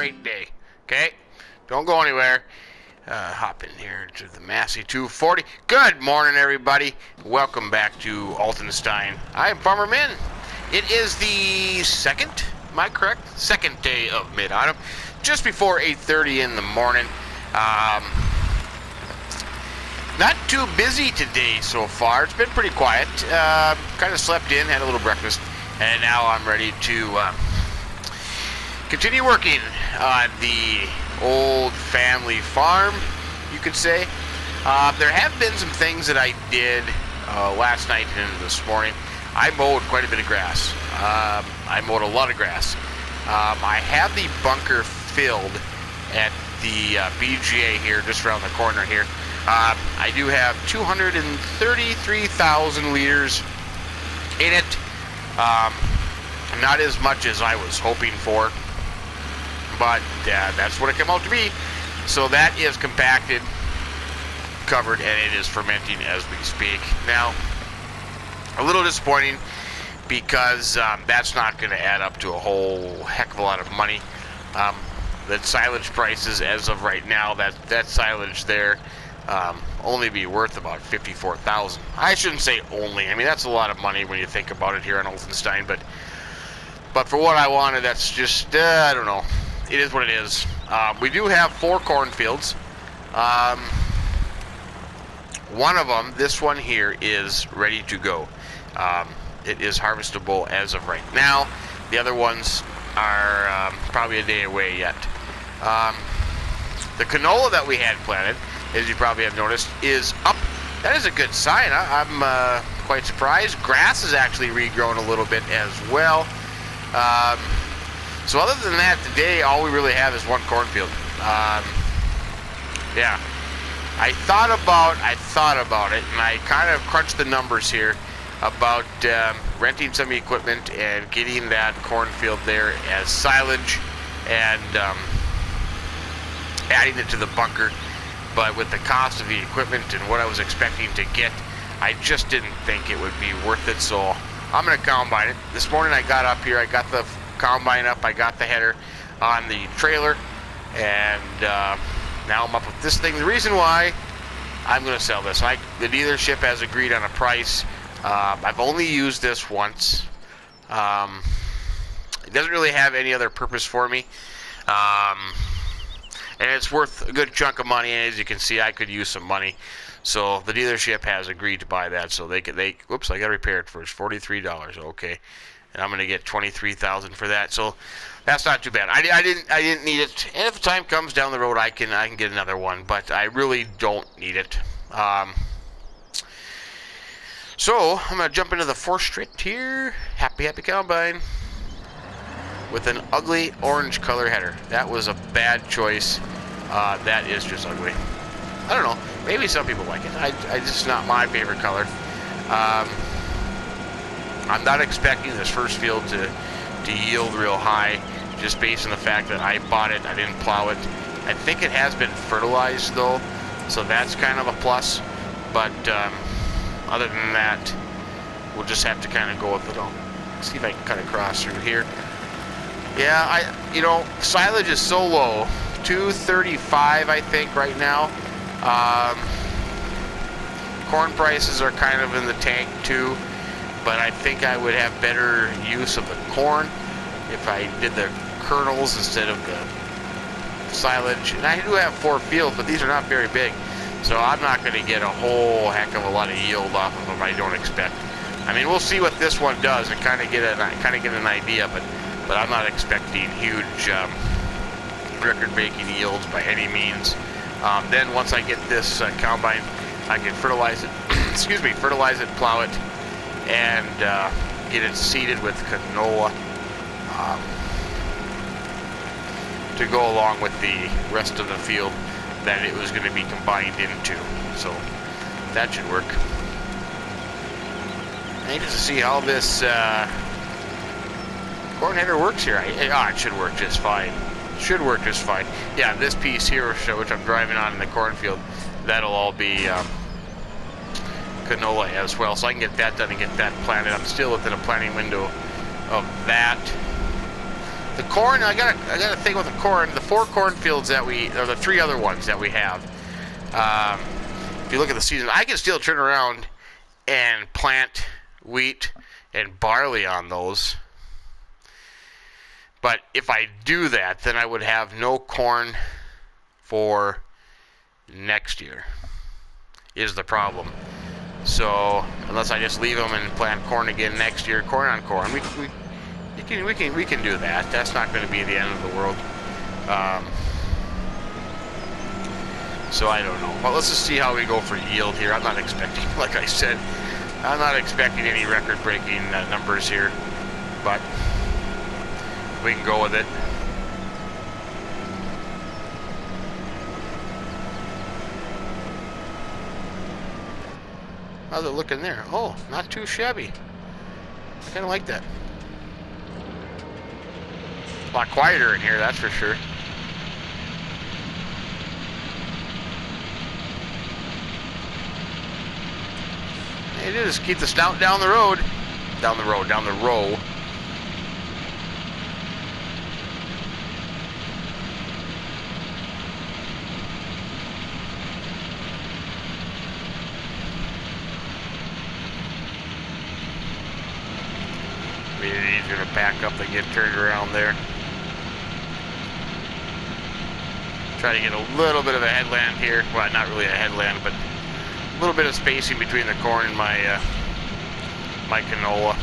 great day. Okay? Don't go anywhere. Hop in here to the Massey 240. Good morning, everybody. Welcome back to Altenstein. I am Farmer Minn. It is the second, am I correct? Second day of mid-autumn. Just before 8:30 in the morning. Not too busy today so far. It's been pretty quiet. Kind of slept in, had a little breakfast, and now I'm ready to continue working on the old family farm, you could say. There have been some things that I did last night and this morning. I mowed quite a bit of grass. I mowed a lot of grass. I have the bunker filled at the BGA here, just around the corner here. I do have 233,000 liters in it. Not as much as I was hoping for, but that's what it came out to be. So that is compacted, covered, and it is fermenting as we speak. Now, a little disappointing because that's not going to add up to a whole heck of a lot of money. The silage prices as of right now, that silage there only be worth about $54,000. I shouldn't say only. I mean, that's a lot of money when you think about it here on Altenstein, but for what I wanted, that's just I don't know. It is what it is. We do have 4 cornfields. One of them, this one here, is ready to go. It is harvestable as of right now. The other ones are probably a day away yet. The canola that we had planted, as you probably have noticed, is up. That is a good sign. I'm quite surprised. Grass is actually regrown a little bit as well. So other than that, today all we really have is one cornfield. Yeah, I thought about it, and I kind of crunched the numbers here about renting some equipment and getting that cornfield there as silage and adding it to the bunker. But with the cost of the equipment and what I was expecting to get, I just didn't think it would be worth it. So I'm going to combine it. This morning I got up here, I got the combine up, I got the header on the trailer, and now I'm up with this thing. The reason why I'm going to sell this, the dealership has agreed on a price. I've only used this once. It doesn't really have any other purpose for me. And it's worth a good chunk of money, and as you can see, I could use some money. So the dealership has agreed to buy that, so whoops, I got to repair it first, $43, okay. And I'm going to get $23,000 for that, so that's not too bad. I didn't need it, and if the time comes down the road, I can get another one, but I really don't need it. So I'm going to jump into the 4th straight here. Happy combine. With an ugly orange color header. That was a bad choice. That is just ugly. I don't know. Maybe some people like it. It's just not my favorite color. I'm not expecting this first field to yield real high, just based on the fact that I bought it, I didn't plow it. I think it has been fertilized though, so that's kind of a plus. But other than that, we'll just have to kind of go with it all. See if I can cut across through here. Yeah, silage is so low, 235 I think right now. Corn prices are kind of in the tank too, but I think I would have better use of the corn if I did the kernels instead of the silage. And I do have 4 fields, but these are not very big, so I'm not going to get a whole heck of a lot of yield off of them. I don't expect. I mean, we'll see what this one does and kind of get an idea, but I'm not expecting huge record-breaking yields by any means. Then once I get this combine, I can fertilize it, fertilize it, plow it, and get it seeded with canola to go along with the rest of the field that it was going to be combined into. So that should work. Anxious to see how this corn header works here. It should work just fine. Should work just fine. Yeah, this piece here, which I'm driving on in the cornfield, that'll all be canola as well. So I can get that done and get that planted. I'm still within a planting window of that. The corn, I got a thing with the corn. The 4 cornfields that or the 3 other ones that we have. If you look at the season, I can still turn around and plant wheat and barley on those. But if I do that, then I would have no corn for next year, is the problem. So unless I just leave them and plant corn again next year, corn on corn, we can do that. That's not going to be the end of the world. So I don't know. Well, let's just see how we go for yield here. I'm not expecting, like I said, I'm not expecting any record-breaking numbers here, but we can go with it. How's it looking there? Oh, not too shabby. I kind of like that. A lot quieter in here, that's for sure. It is. Keep the snout down the road. Down the road, down the row. Really easier to back up than get turned around there. Try to get a little bit of a headland here. Well, not really a headland, but a little bit of spacing between the corn and my my canola.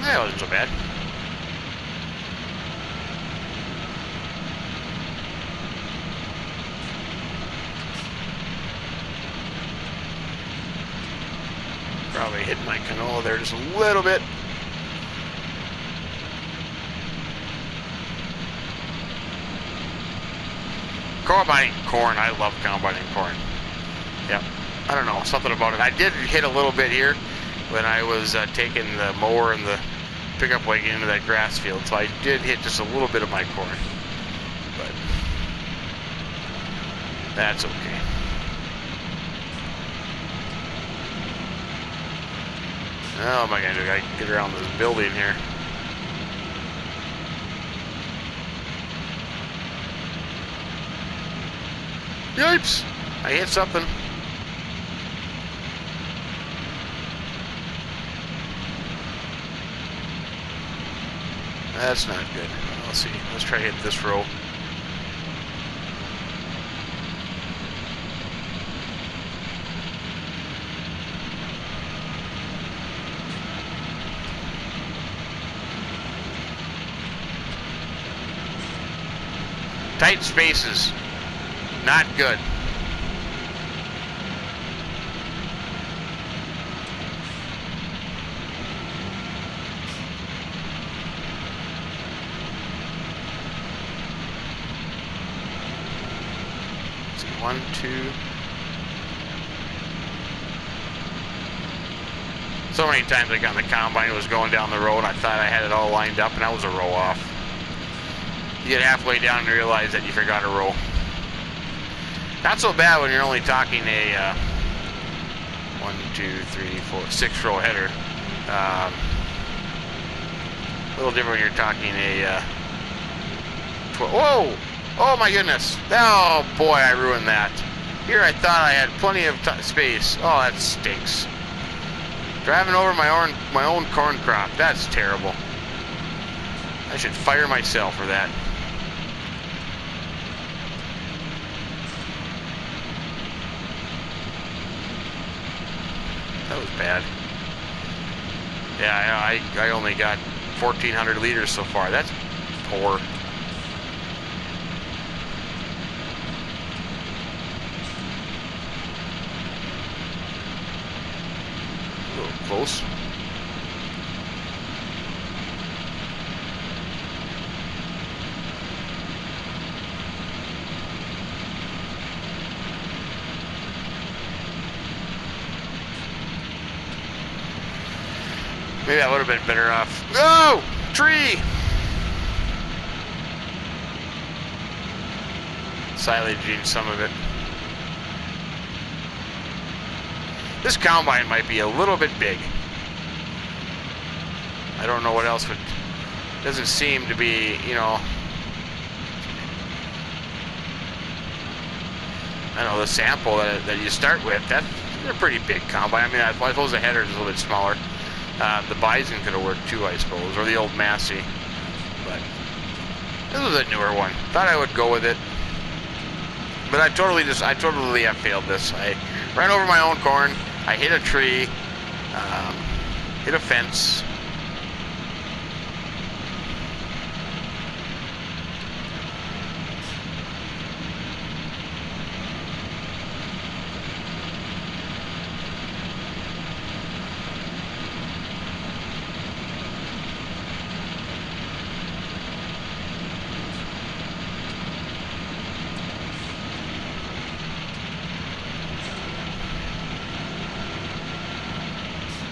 That wasn't so bad. Probably hit my canola there just a little bit. Combining corn, I love combining corn. Yep. I don't know, something about it. I did hit a little bit here when I was taking the mower and the pickup wagon into that grass field, so I did hit just a little bit of my corn, but that's okay. Oh, what am I gonna do? I gotta get around this building here. Yipes! I hit something. That's not good. Let's see. Let's try to hit this row. Tight spaces. Not good. One, two. So many times I got in the combine, it was going down the road, and I thought I had it all lined up, and I was a row off. You get halfway down and realize that you forgot a row. Not so bad when you're only talking a 1, 2, 3, 4, 6 row header. A little different when you're talking a 12. Whoa! Oh my goodness! Oh boy, I ruined that. Here I thought I had plenty of space. Oh, that stinks. Driving over my own corn crop. That's terrible. I should fire myself for that. That was bad. Yeah, I only got 1,400 liters so far. That's poor. close. Maybe I would have been better off. No! Tree! Silaging some of it. This combine might be a little bit big. I don't know what else would... Doesn't seem to be, you know... I don't know, the sample that you start with, they're pretty big combine. I mean, I suppose the header is a little bit smaller. The Bison could have worked too, I suppose, or the old Massey. But this was a newer one. Thought I would go with it, but I totally have failed this. I ran over my own corn. I hit a tree, hit a fence.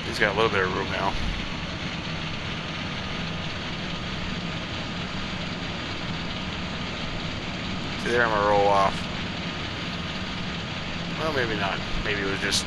He's got a little bit of room now. See there, I'm gonna roll off. Well, maybe not. Maybe it was just...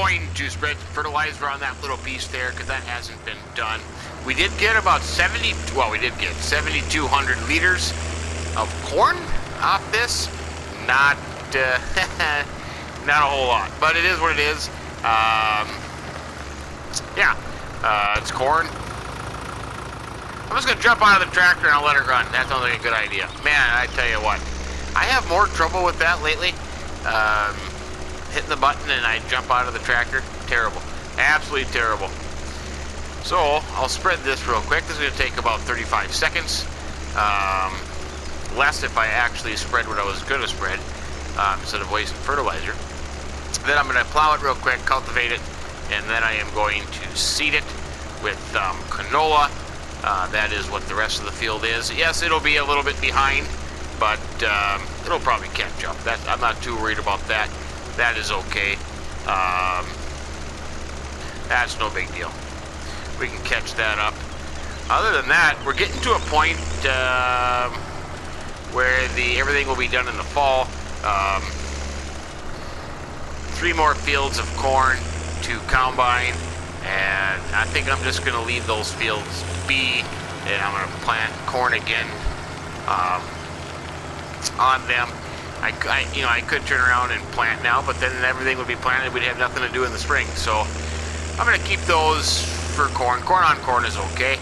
going to spread fertilizer on that little piece there because that hasn't been done. We did get about 7,200 liters of corn off this. Not not a whole lot, but it is what it is. It's corn. I'm just gonna jump out of the tractor and I'll let it run. That sounds like a good idea. Man, I tell you what, I have more trouble with that lately. Hitting the button and I jump out of the tractor. Terrible. Absolutely terrible. So, I'll spread this real quick. This is going to take about 35 seconds. Less if I actually spread what I was going to spread, instead of wasting fertilizer. Then I'm going to plow it real quick, cultivate it, and then I am going to seed it with canola. That is what the rest of the field is. Yes, it'll be a little bit behind, but it'll probably catch up. I'm not too worried about that. That is okay. That's no big deal. We can catch that up. Other than that, we're getting to a point where everything will be done in the fall. 3 more fields of corn to combine, and I think I'm just going to leave those fields be, and I'm going to plant corn again on them. I could turn around and plant now, but then everything would be planted. We'd have nothing to do in the spring. So I'm going to keep those for corn. Corn on corn is okay.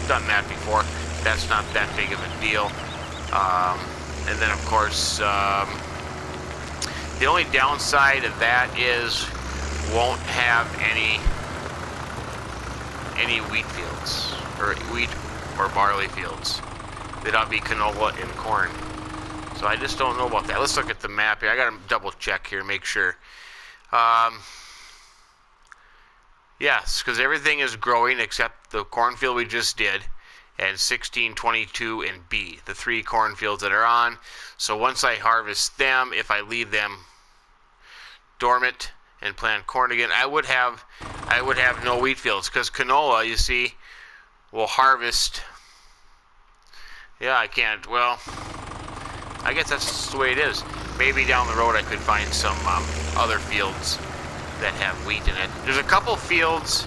Done that before. That's not that big of a deal. And then, of course, the only downside of that is won't have any wheat fields, or wheat or barley fields. They'll be canola and corn. So I just don't know about that. Let's look at the map here. I got to double check here, make sure. Yes, because everything is growing except the cornfield we just did, and 16, 22, and B, the 3 cornfields that are on. So once I harvest them, if I leave them dormant and plant corn again, I would have no wheat fields, because canola, you see, will harvest. Yeah, I can't. Well, I guess that's the way it is. Maybe down the road I could find some other fields that have wheat in it. There's a couple fields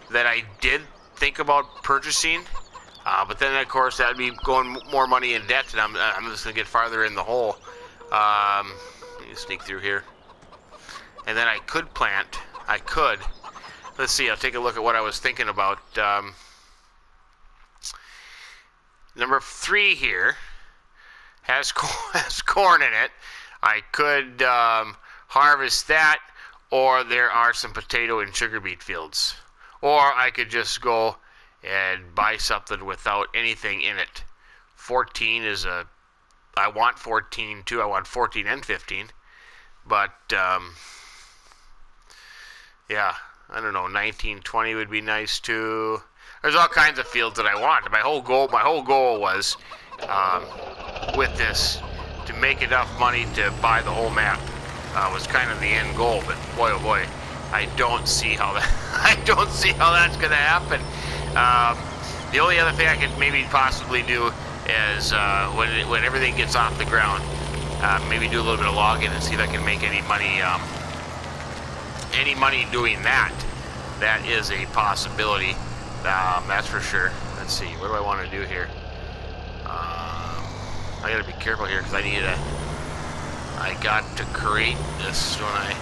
that I did think about purchasing, but then of course that'd be going more money in debt, and I'm just gonna get farther in the hole. Let me sneak through here, and then I could plant. Let's see. I'll take a look at what I was thinking about. Number 3 here has corn in it. I could harvest that, or there are some potato and sugar beet fields. Or I could just go and buy something without anything in it. 14 is I want 14 too. I want 14 and 15. But, yeah, I don't know, 19, 20 would be nice too. There's all kinds of fields that I want. My whole goal was, with this, to make enough money to buy the whole map. Was kind of the end goal, but boy, oh boy, I don't see how that's going to happen. The only other thing I could maybe possibly do is when everything gets off the ground, maybe do a little bit of logging and see if I can make any money doing that. That is a possibility. That's for sure. Let's see. What do I want to do here? I got to be careful here because I got to create this when I.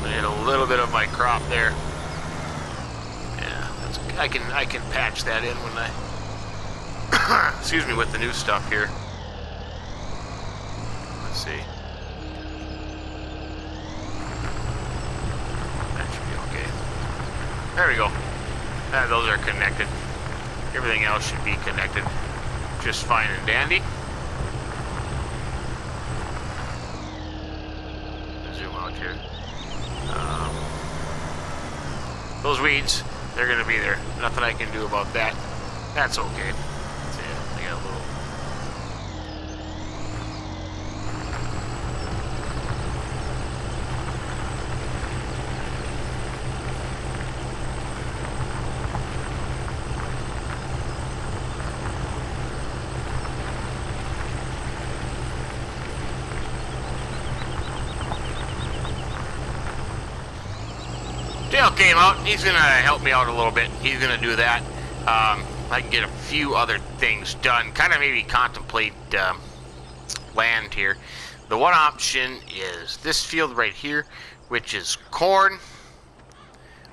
I hit a little bit of my crop there. Yeah, I can patch that in when I. Excuse me, with the new stuff here. Let's see. That should be okay. There we go. Those are connected. Everything else should be connected just fine and dandy. Zoom out here. Those weeds, they're going to be there. Nothing I can do about that. That's okay. See, I got a little. Dale came out. He's going to help me out a little bit. He's going to do that. I can get a few other things done. Kind of maybe contemplate land here. The one option is this field right here, which is corn.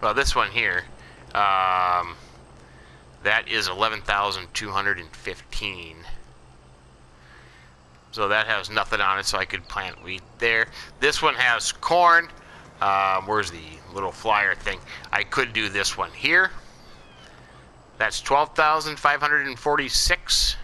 Well, this one here. That is 11,215. So that has nothing on it, so I could plant wheat there. This one has corn. Where's the little flyer thing? I could do this one here. That's 12,546.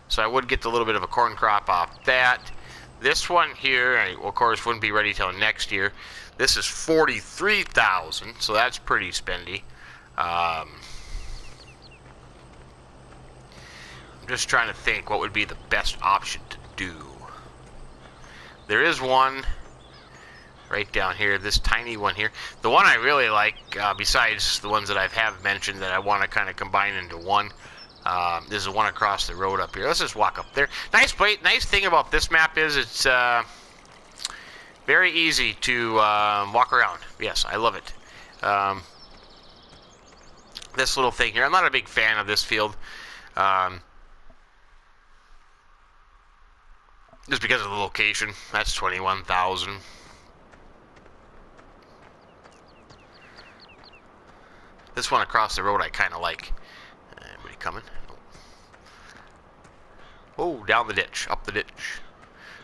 So I would get a little bit of a corn crop off that. This one here, of course, wouldn't be ready till next year. This is 43,000, so that's pretty spendy. I'm just trying to think what would be the best option to do. There is one right down here, this tiny one here. The one I really like, besides the ones that I have mentioned that I want to kind of combine into one, this is the one across the road up here. Let's just walk up there. Nice place. Nice thing about this map is it's very easy to walk around. Yes, I love it. This little thing here, I'm not a big fan of this field. Just because of the location. That's 21,000. This one across the road I kind of like. Anybody coming? Oh, down the ditch, up the ditch.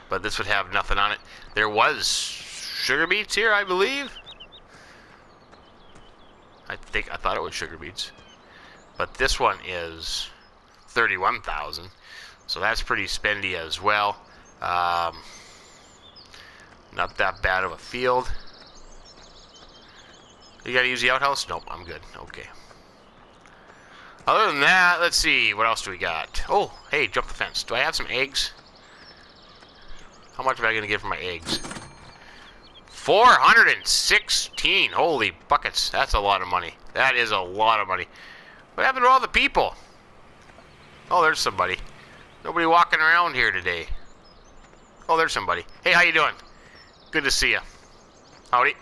But this would have nothing on it. There was sugar beets here, I believe. I thought it was sugar beets. But this one is 31,000. So that's pretty spendy as well. Not that bad of a field. You gotta use the outhouse? Nope, I'm good. Okay. Other than that, let's see. What else do we got? Oh, hey, jump the fence. Do I have some eggs? How much am I gonna get for my eggs? 416. Holy buckets. That's a lot of money. That is a lot of money. What happened to all the people? Oh, there's somebody. Nobody walking around here today. Oh, there's somebody. Hey, how you doing? Good to see you. Howdy.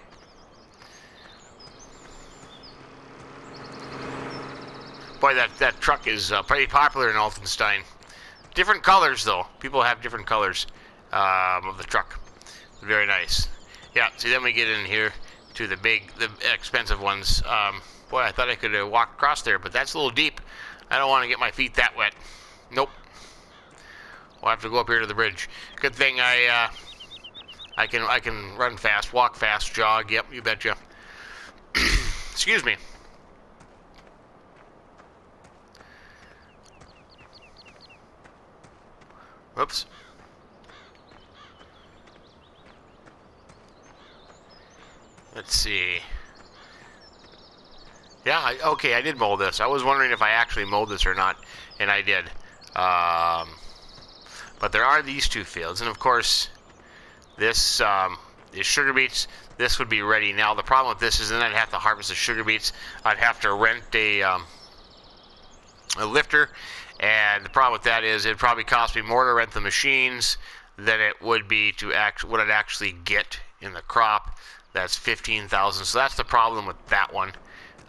Boy, that truck is pretty popular in Altenstein. Different colors, though. People have different colors of the truck. Very nice. Yeah, see, then we get in here to the expensive ones. Boy, I thought I could walk across there, but that's a little deep. I don't want to get my feet that wet. Nope. We'll have to go up here to the bridge. Good thing I can run fast, walk fast, jog. Yep, you betcha. Excuse me. Whoops. Let's see. Yeah, okay, I did mow this. I was wondering if I actually mowed this or not, and I did. But there are these two fields, and of course, this is sugar beets. This would be ready now. The problem with this is then I'd have to harvest the sugar beets. I'd have to rent a lifter, and the problem with that is it'd probably cost me more to rent the machines than it would be to what I'd actually get in the crop. That's 15,000. So that's the problem with that one.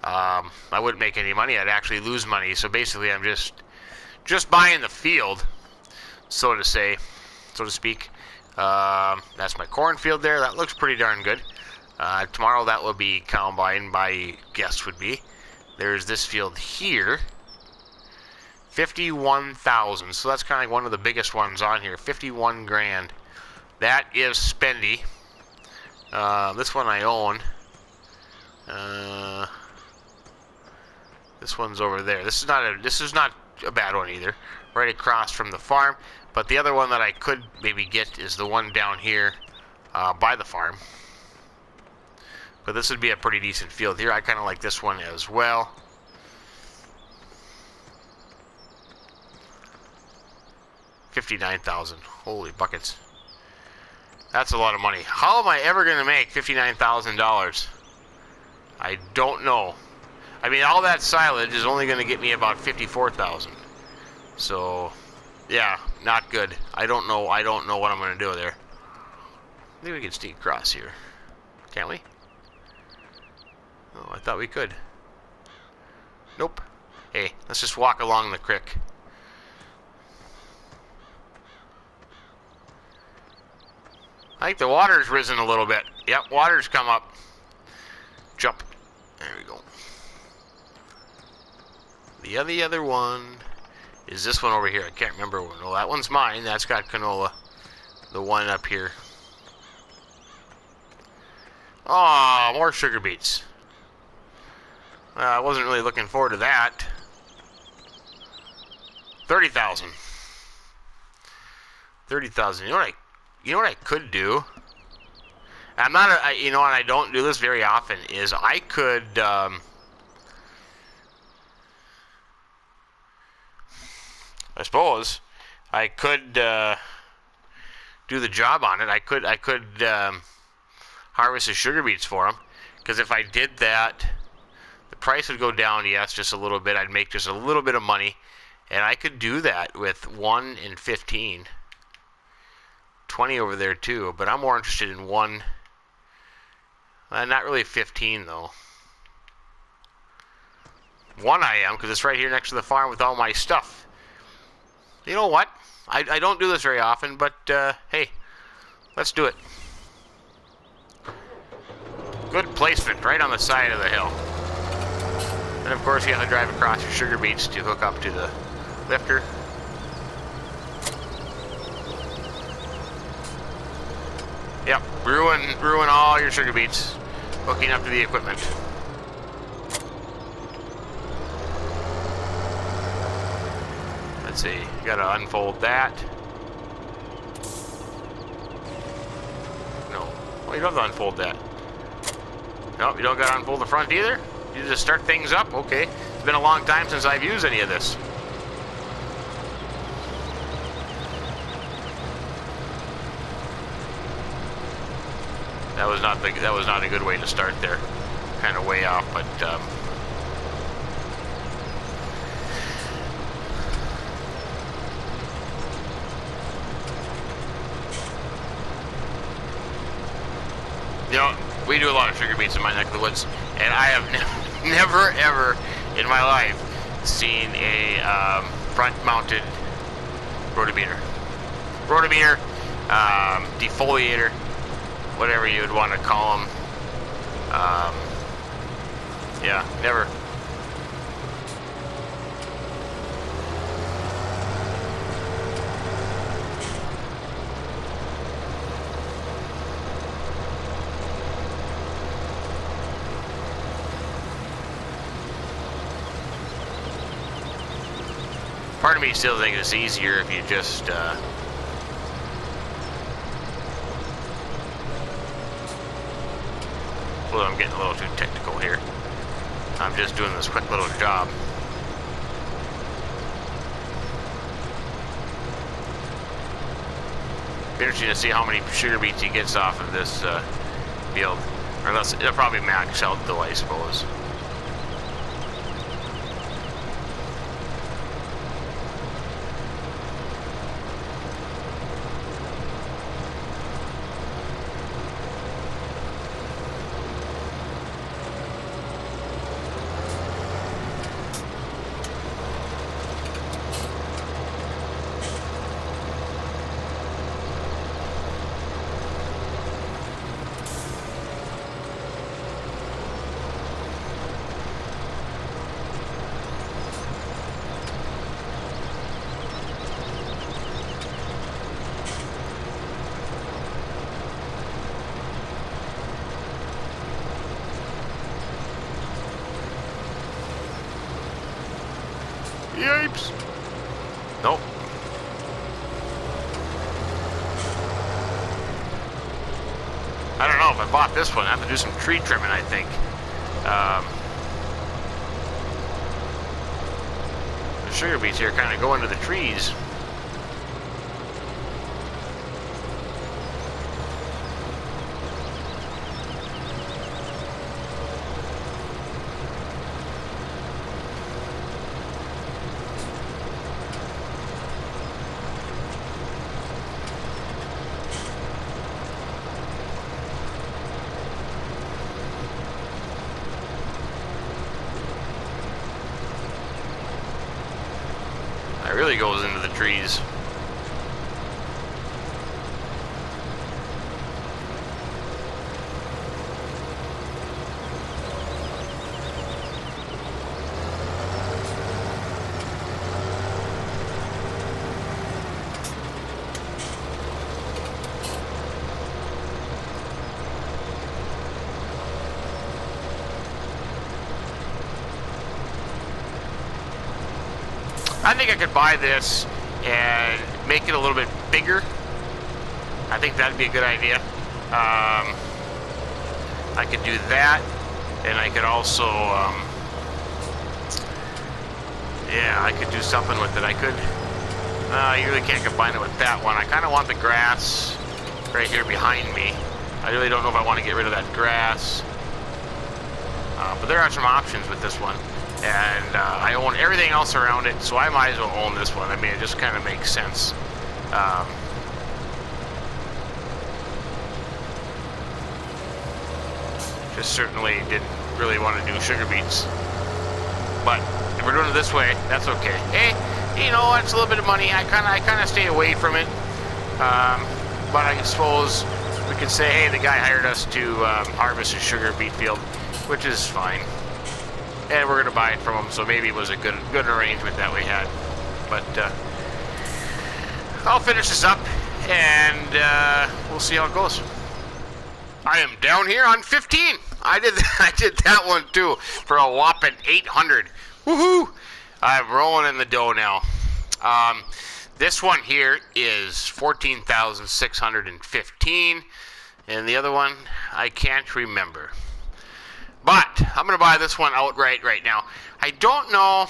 I wouldn't make any money. I'd actually lose money. So basically, I'm just buying the field, so to speak. That's my cornfield there. That looks pretty darn good. Tomorrow that will be combined, my guess would be. There's this field here. 51,000. So that's kind of like one of the biggest ones on here. 51 grand. That is spendy. This one I own. This one's over there. This is not a bad one either. Right across from the farm. But the other one that I could maybe get is the one down here by the farm. But this would be a pretty decent field here. I kind of like this one as well. $59,000. Holy buckets. That's a lot of money. How am I ever going to make $59,000? I don't know. I mean, all that silage is only going to get me about $54,000. So, yeah, not good. I don't know what I'm going to do there. Maybe we can sneak across here. Can't we? Oh, I thought we could. Nope. Hey, let's just walk along the creek. I think the water's risen a little bit. Yep, water's come up. Jump. There we go. The other one is this one over here. I can't remember. No, that one's mine. That's got canola. The one up here. Oh, more sugar beets. I wasn't really looking forward to that. 30,000. 30,000. You know what I could do? I'm not you know, and I don't do this very often, is I could I suppose I could do the job on it. I could harvest the sugar beets for them, because if I did that, the price would go down, yes, just a little bit. I'd make just a little bit of money, and I could do that with 1 and 15. 20 over there too, but I'm more interested in 1. Not really 15 though. 1 I am, because it's right here next to the farm with all my stuff. You know what? I don't do this very often, but hey, let's do it. Good placement, right on the side of the hill. And of course you have to drive across your sugar beets to hook up to the lifter. Yep, ruin all your sugar beets hooking up to the equipment. Let's see, you gotta unfold that. No, well, you don't have to unfold that. No, you don't gotta unfold the front either. You just start things up. Okay, it's been a long time since I've used any of this. That was not a good way to start there. Kind of way off, but you know, we do a lot of sugar beets in my neck of the woods, and I have never ever in my life seen a front-mounted rotometer, defoliator, whatever you would want to call them. Yeah, never. Part of me still thinks it's easier if you just well, I'm getting a little too technical here. I'm just doing this quick little job. Interesting to see how many sugar beets he gets off of this field. Or unless it'll probably max out though, I suppose. Yipes! Nope. I don't know if I bought this one. I have to do some tree trimming, I think. The sugar beets here kind of go into the trees. It really goes into the trees. I think I could buy this and make it a little bit bigger. I think that'd be a good idea. I could do that, and I could also, yeah, I could do something with it. I could, you really can't combine it with that one. I kind of want the grass right here behind me. I really don't know if I want to get rid of that grass. But there are some options with this one. And I own everything else around it, so I might as well own this one. I mean, it just kind of makes sense. Just certainly didn't really want to do sugar beets. But if we're doing it this way, that's okay. Hey, you know, it's a little bit of money. I kind of stay away from it. But I suppose we could say, hey, the guy hired us to harvest his sugar beet field, which is fine. And we're gonna buy it from him, so maybe it was a good arrangement that we had. But I'll finish this up, and we'll see how it goes. I am down here on 15. I did that one too for a whopping 800. Woohoo! I'm rolling in the dough now. This one here is 14,615, and the other one I can't remember. But I'm going to buy this one outright right now. I don't know,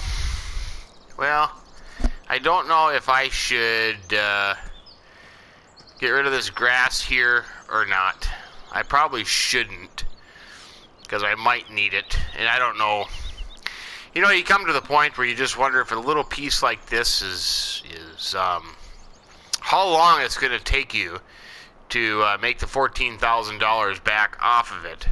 well, I don't know if I should get rid of this grass here or not. I probably shouldn't, because I might need it, and I don't know. You know, you come to the point where you just wonder if a little piece like this is how long it's going to take you to make the $14,000 back off of it.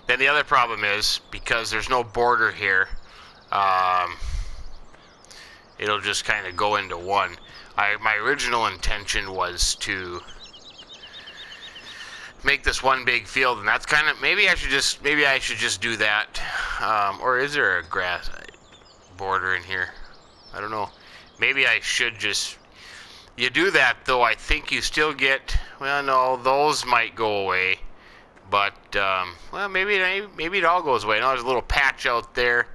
Then the other problem is, because there's no border here, it'll just kind of go into one. My original intention was to make this one big field, and that's kind of, maybe I should just do that. Or is there a grass border in here? I don't know. Maybe I should just. You do that, though, I think you still get, well, no, those might go away, but, well, maybe it all goes away. No, there's a little patch out there.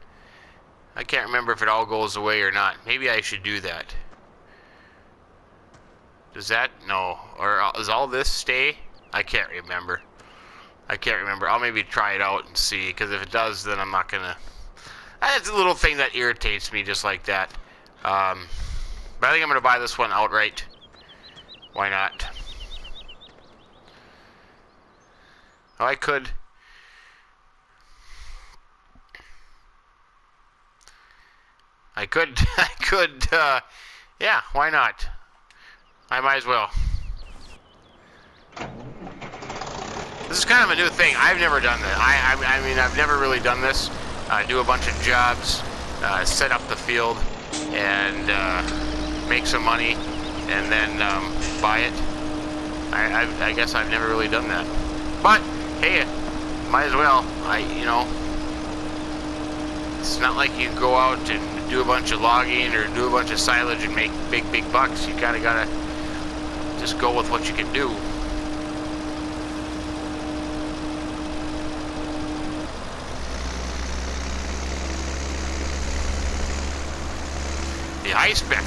I can't remember if it all goes away or not. Maybe I should do that. Does that, no, or does all this stay? I can't remember. I'll maybe try it out and see, because if it does, then I'm not gonna, that's a little thing that irritates me just like that. But I think I'm going to buy this one outright. Why not? Oh, I could. Yeah, why not? I might as well. This is kind of a new thing. I've never done this. I mean, I've never really done this. Do a bunch of jobs, set up the field, and make some money, and then buy it. I guess I've never really done that. But hey, might as well. You know, it's not like you go out and do a bunch of logging or do a bunch of silage and make big bucks. You kind of gotta just go with what you can do. The ice beck.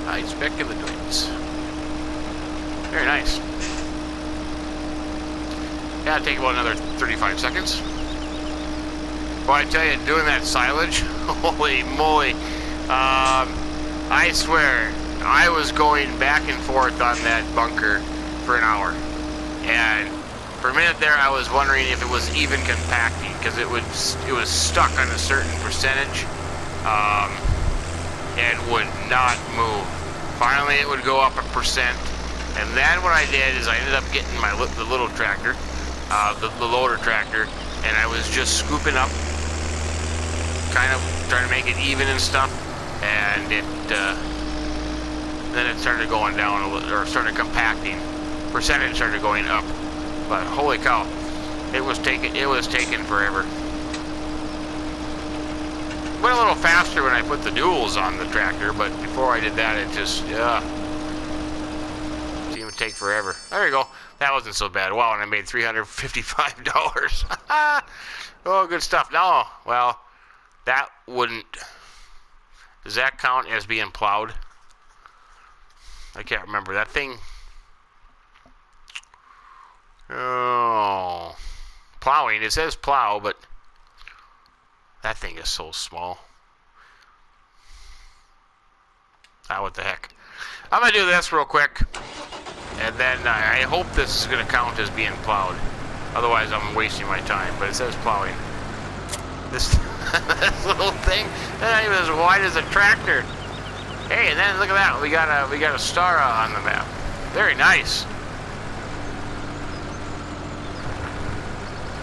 Ice beck in the joints. Very nice. Yeah, take about another 35 seconds. Boy, I tell you, doing that silage, holy moly. I swear, I was going back and forth on that bunker for an hour. And for a minute there, I was wondering if it was even compacting, because it was stuck on a certain percentage and would not move. Finally, it would go up 1%, And then what I did is I ended up getting the little tractor, the loader tractor, and I was just scooping up, kind of trying to make it even and stuff, and then it started going down a little, or started compacting. Percentage started going up, but holy cow, it was taking forever. Went a little faster when I put the duals on the tractor, but before I did that, it just seemed to take forever. There you go. That wasn't so bad. Wow, and I made $355. Oh, good stuff. No, well, that wouldn't. Does that count as being plowed? I can't remember. That thing. Oh, plowing. It says plow, but that thing is so small. Ah, what the heck. I'm going to do this real quick, and then I hope this is going to count as being plowed. Otherwise, I'm wasting my time, but it says plowing. This, this little thing, not even as wide as a tractor. Hey, and then look at that. We got a star on the map. Very nice.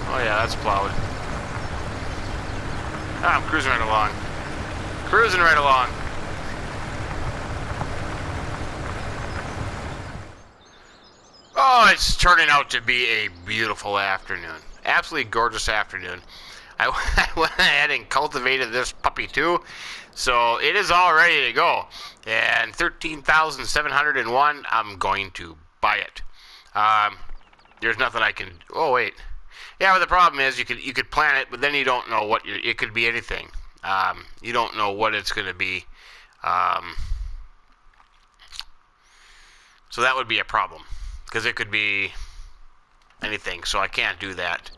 Oh yeah, that's plowed. Ah, I'm cruising right along. Cruising right along. Oh, it's turning out to be a beautiful afternoon. Absolutely gorgeous afternoon. I went ahead and cultivated this puppy too, so it is all ready to go. And 13,701, I'm going to buy it. There's nothing I can. Oh wait, yeah. But the problem is you could plant it, but then you don't know what it could be anything. You don't know what it's going to be. So that would be a problem because it could be anything. So I can't do that.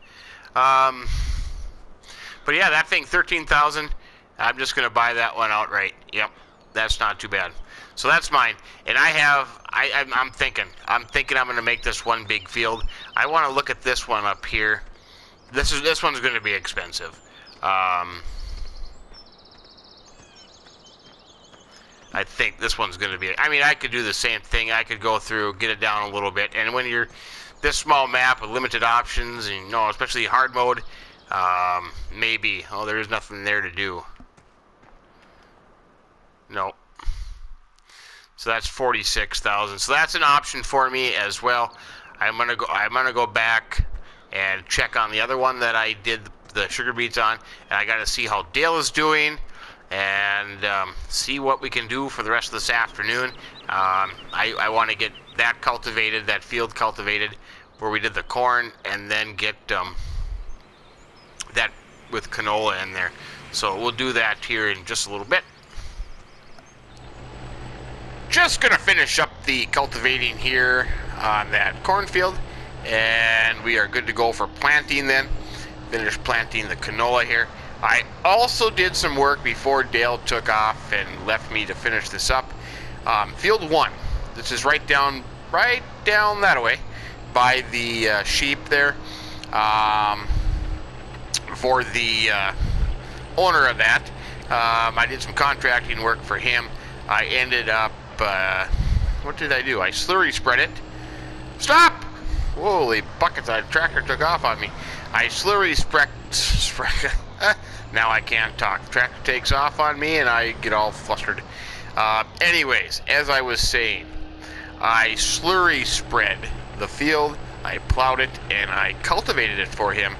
But yeah, that thing, 13,000. I'm just gonna buy that one outright. Yep, that's not too bad. So that's mine. And I'm thinking I'm gonna make this one big field. I want to look at this one up here. This one's gonna be expensive. I think this one's gonna be. I mean, I could do the same thing. I could go through, get it down a little bit, and when you're this small map with limited options, and especially hard mode. Maybe. Oh, there is nothing there to do. No. So that's 46,000. So that's an option for me as well. I'm gonna go back and check on the other one that I did the sugar beets on, and I got to see how Dale is doing, and see what we can do for the rest of this afternoon. I want to get that cultivated, that field cultivated, where we did the corn, and then get that with canola in there. So we'll do that here in just a little bit. Just gonna finish up the cultivating here on that cornfield, and we are good to go for planting then. Finish planting the canola here. I also did some work before Dale took off and left me to finish this up. Field 1. This is right down that way by the sheep there. For the owner of that, I did some contracting work for him. I ended up, what did I do? I slurry spread it. Stop! Holy buckets, the tractor took off on me. I slurry spread. Now I can't talk. The tractor takes off on me and I get all flustered. Anyways, as I was saying, I slurry spread the field, I plowed it, and I cultivated it for him.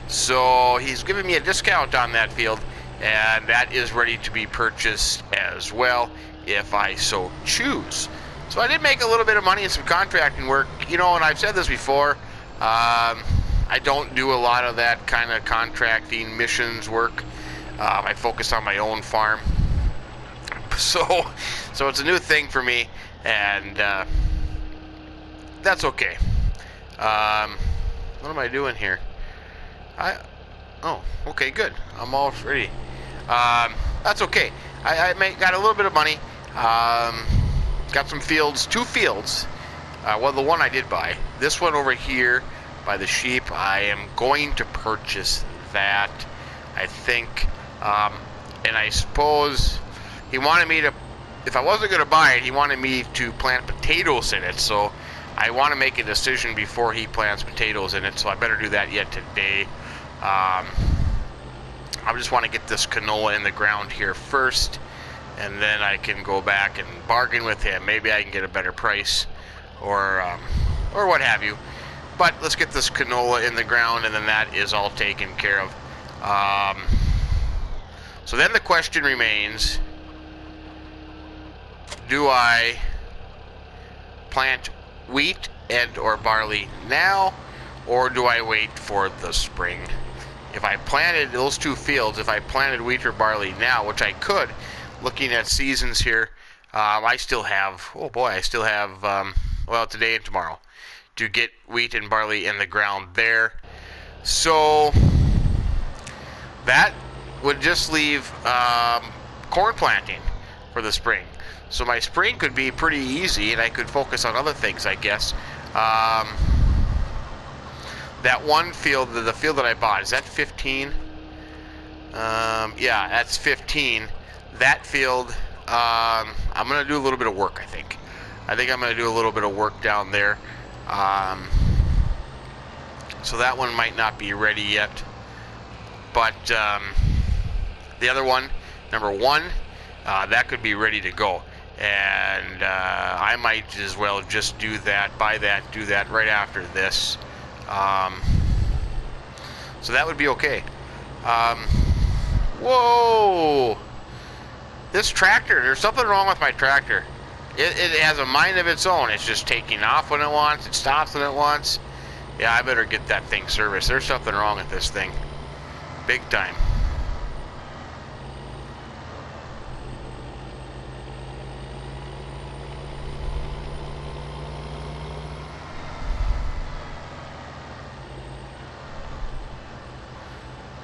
So he's giving me a discount on that field, and that is ready to be purchased as well if I so choose. So I did make a little bit of money in some contracting work, and I've said this before, I don't do a lot of that kind of contracting missions work. I focus on my own farm. So it's a new thing for me, and that's okay. What am I doing here? Oh, okay, good. I'm all ready. That's okay. I got a little bit of money. Got some fields, 2 fields. Well, the one I did buy. This one over here by the sheep, I am going to purchase that, I think. And I suppose he wanted me to, if I wasn't going to buy it, he wanted me to plant potatoes in it. So I want to make a decision before he plants potatoes in it, so I better do that yet today. I just want to get this canola in the ground here first, and then I can go back and bargain with him. Maybe I can get a better price, or what have you. But let's get this canola in the ground, and then that is all taken care of. So then the question remains, do I plant wheat and or barley now, or do I wait for the spring? If I planted those two fields, if I planted wheat or barley now, which I could, looking at seasons here, I still have, oh boy, I still have, well, today and tomorrow to get wheat and barley in the ground there. So that would just leave corn planting for the spring. So my spring could be pretty easy, and I could focus on other things, I guess. That one field, the field that I bought, is that 15? Yeah, that's 15. That field, I'm going to do a little bit of work, I think. I think I'm going to do a little bit of work down there. So that one might not be ready yet. But the other one, number 1, that could be ready to go. And I might as well just do that, do that right after this. So that would be okay. Whoa! This tractor, there's something wrong with my tractor. It has a mind of its own. It's just taking off when it wants, it stops when it wants. Yeah, I better get that thing serviced. There's something wrong with this thing. Big time.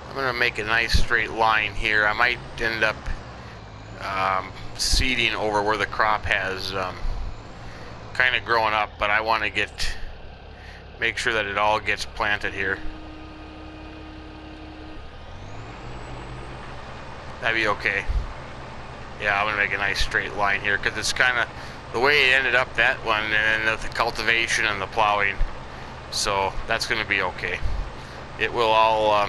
I'm going to make a nice straight line here. I might end up seeding over where the crop has kind of growing up, but I want to make sure that it all gets planted here. That'd be okay. Yeah, I'm going to make a nice straight line here, because it's kind of the way it ended up, that one, and the cultivation and the plowing. So that's going to be okay. It will all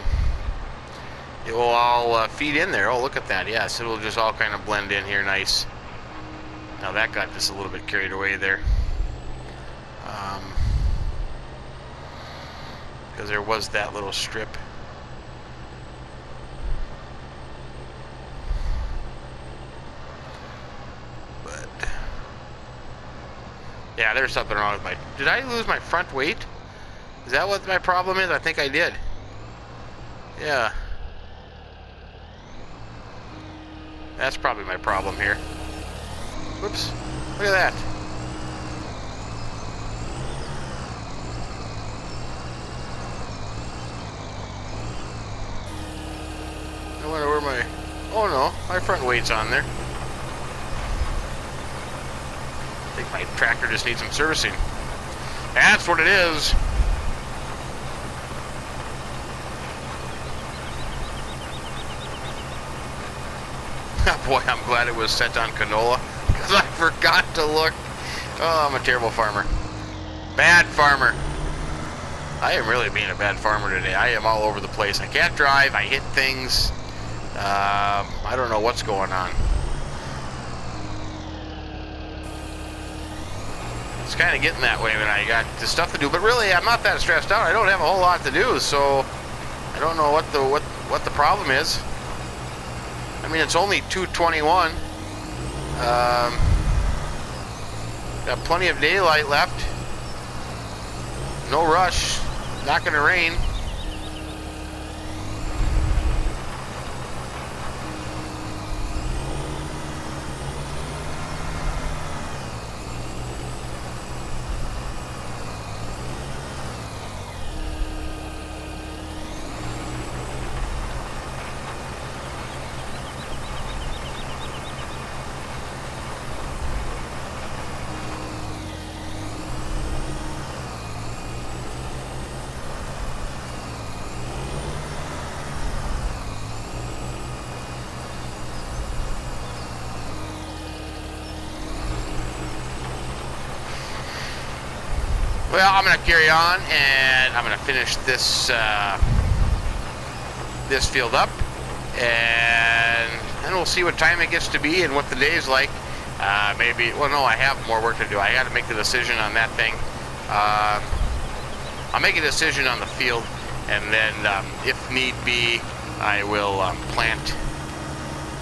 feed in there. Oh, look at that. Yes, it will just all kind of blend in here nice. Now that got just a little bit carried away there. Because there was that little strip. But yeah, there's something wrong with did I lose my front weight? Is that what my problem is? I think I did. Yeah. That's probably my problem here. Whoops. Look at that. I wonder where my... Oh no, my front weight's on there. I think my tractor just needs some servicing. That's what it is. Boy, I'm glad it was set on canola, because I forgot to look. Oh, I'm a terrible farmer. Bad farmer. I am really being a bad farmer today. I am all over the place. I can't drive. I hit things. I don't know what's going on. It's kind of getting that way when I got the stuff to do. But really, I'm not that stressed out. I don't have a whole lot to do, so I don't know what the problem is. I mean, it's only 2:21. Got plenty of daylight left. No rush. Not going to rain. Well, I'm going to carry on, and I'm going to finish this this field up, and then we'll see what time it gets to be and what the day is like. Maybe, well, no, I have more work to do. I got to make the decision on that thing. I'll make a decision on the field, and then, if need be, I will plant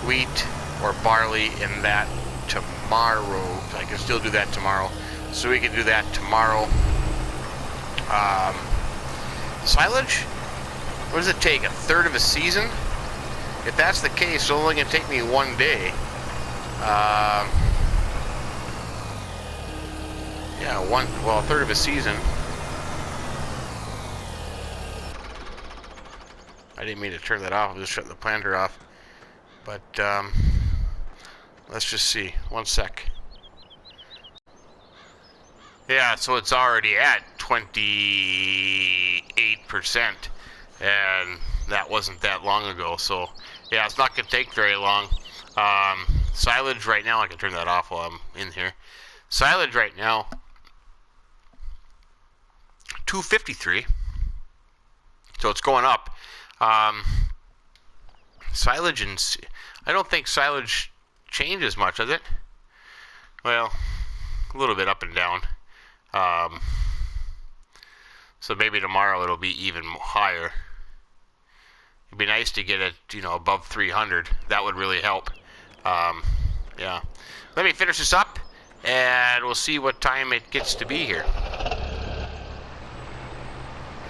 wheat or barley in that tomorrow. I can still do that tomorrow, so we can do that tomorrow. Silage? What does it take? A third of a season? If that's the case, it's only going to take me one day. Yeah, a third of a season. I didn't mean to turn that off. I just shut the planter off. But, let's just see. One sec. Yeah, so it's already at 28%. And that wasn't that long ago. So, yeah, it's not going to take very long. Silage right now, I can turn that off while I'm in here. Silage right now, 253. So it's going up. Silage and I don't think silage changes much, does it? Well, a little bit up and down. So maybe tomorrow it'll be even higher. It'd be nice to get it, above 300. That would really help. Yeah. Let me finish this up, and we'll see what time it gets to be here.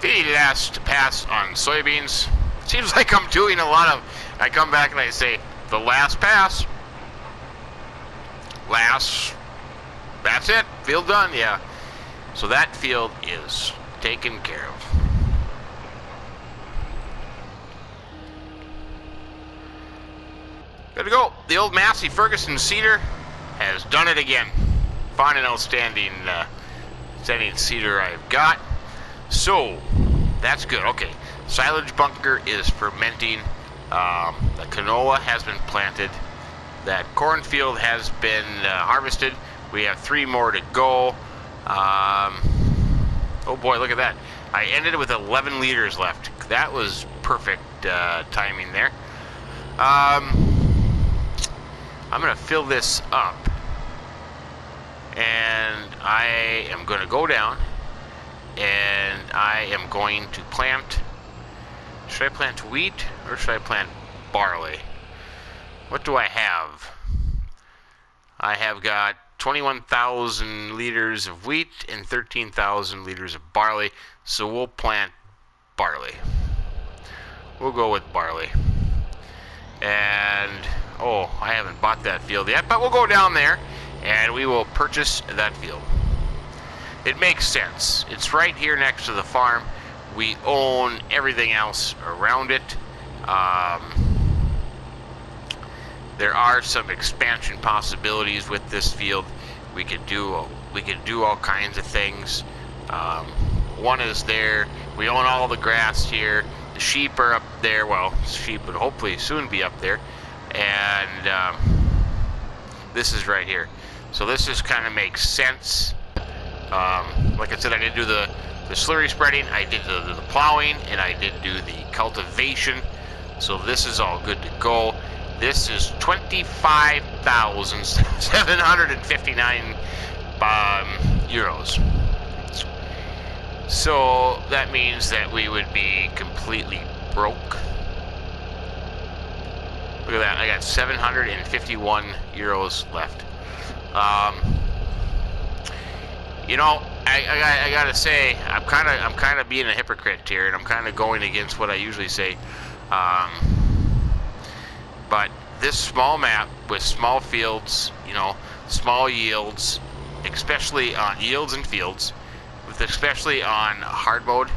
The last pass on soybeans. Seems like I'm doing a lot of... I come back and I say, the last pass. That's it. Field done, yeah. So that field is taken care of. Good to go. The old Massey Ferguson seeder has done it again. Fine and outstanding seeder I've got. So, that's good. Okay. Silage bunker is fermenting. The canola has been planted. That cornfield has been harvested. We have 3 more to go. Oh boy, look at that. I ended with 11 liters left. That was perfect timing there. I'm going to fill this up. And I am going to go down. And I am going to plant... Should I plant wheat or should I plant barley? What do I have? I have got 21,000 liters of wheat and 13,000 liters of barley. So we'll plant barley. We'll go with barley. And, oh, I haven't bought that field yet, but we'll go down there and we will purchase that field. It makes sense. It's right here next to the farm. We own everything else around it. There are some expansion possibilities with this field. We could do all kinds of things. One is there. We own all the grass here. The sheep are up there. Well, sheep would hopefully soon be up there. And this is right here. So this just kind of makes sense. Like I said, I did do the slurry spreading, I did the plowing, and I did do the cultivation. So this is all good to go. This is 25,759 euros. So that means that we would be completely broke. Look at that, I got 751 euros left. I gotta say, I'm kind of being a hypocrite here, and I'm kind of going against what I usually say. But this small map with small fields, small yields, especially on yields and fields, especially on hard mode,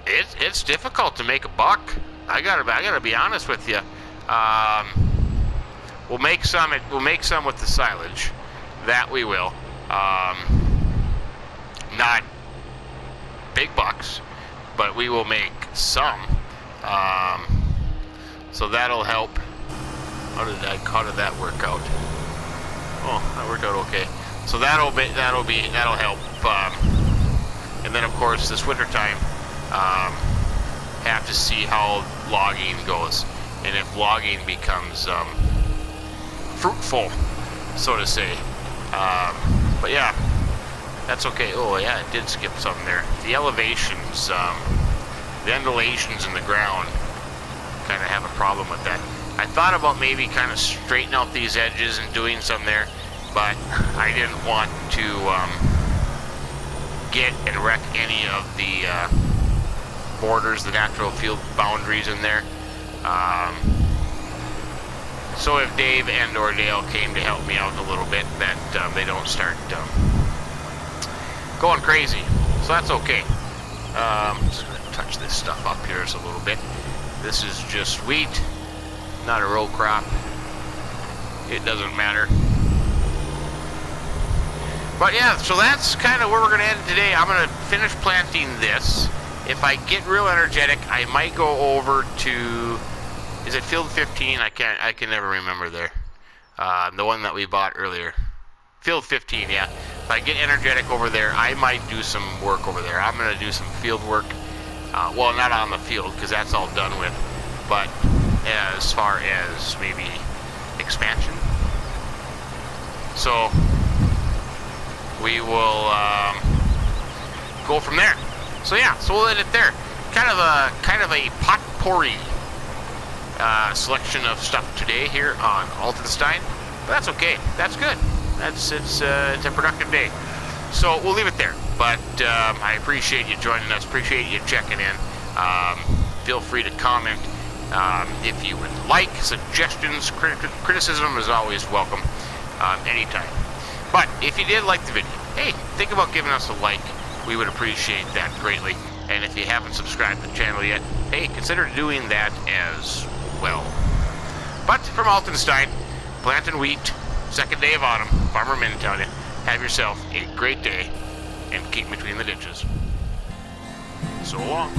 it's difficult to make a buck. I gotta be honest with you. We'll make some with the silage. That we will. Not big bucks, but we will make some. So that'll help. How did that work out? Oh, that worked out okay. So that'll help. And then of course this winter time, have to see how logging goes, and if logging becomes fruitful, so to say. But yeah, that's okay. Oh yeah, it did skip something there. The elevations, the undulations in the ground, kind of have a problem with that. I thought about maybe kind of straightening out these edges and doing some there, but I didn't want to get and wreck any of the borders, the natural field boundaries in there. So if Dave and or Dale came to help me out a little bit, that they don't start going crazy. So that's okay. Just going to touch this stuff up here just a little bit. This is just wheat, not a row crop. It doesn't matter. But yeah, so that's kind of where we're going to end today. I'm going to finish planting this. If I get real energetic, I might go over to, is it field 15? I can never remember there. The one that we bought earlier. Field 15, yeah. If I get energetic over there, I might do some work over there. I'm going to do some field work. Well, not on the field, because that's all done with. But as far as maybe expansion. So we will go from there. So yeah, so we'll end it there. Kind of a potpourri selection of stuff today here on Altenstein, but that's okay. That's good. It's a productive day. So we'll leave it there. But I appreciate you joining us. Appreciate you checking in. Feel free to comment if you would like. Suggestions, criticism is always welcome anytime. But if you did like the video, hey, think about giving us a like. We would appreciate that greatly. And if you haven't subscribed to the channel yet, hey, consider doing that as well. But from Altenstein, planting wheat, second day of autumn, Farmer Minn telling you, have yourself a great day and keep between the ditches. So long.